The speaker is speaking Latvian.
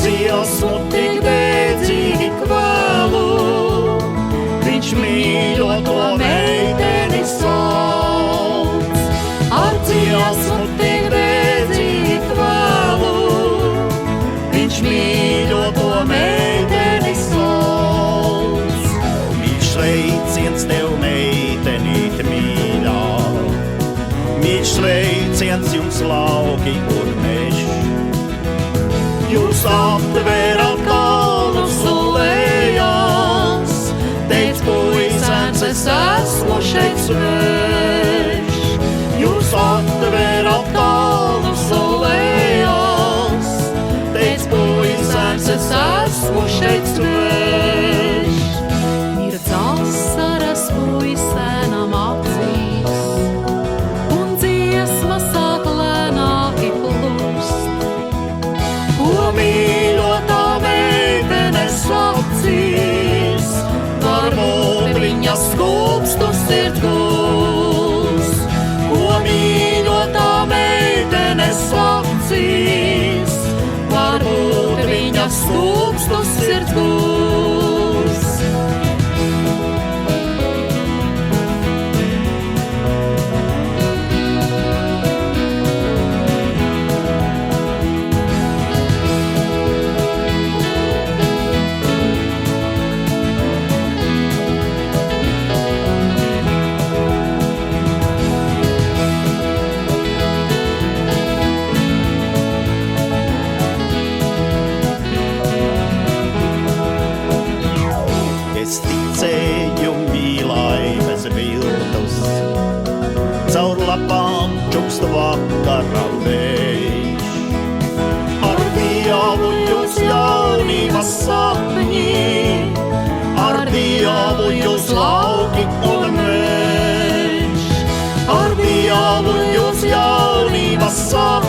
dziesmu tik dēdzīgi kvēlu, viņš mīļoto meiteni sauc. Ar dziesmu tik dēdzīgi kvēlu, viņš mīļoto meiteni sauc. Mīļš sveiciens tev, meitenīt mīļā, mīļš sveiciens jums lauki un mežs. Jūs aptverat kalnus un lejās, teic puisēns, es esmu šeit svešs. Jūs aptverat kalnus un lejās, teic puisēns, es esmu šeit svešs. Ir asaras puisēnam acīs, un dziesma sāk lēnāki plūst. Ko mīļotā meitene sacīs, varbūt viņa skūpstu sirds gūs. Ko mīļotā meitene sacīs, varbūt viņa skūpstu sirds gūs. Es ticēju mīlai bez viltus, caur lapām čukst vakara vējš. Ar Dievu jūs jaunības sapņi, ar Dievu jūs lauki un mežs. Ar Dievu jūs jaunības sapņi,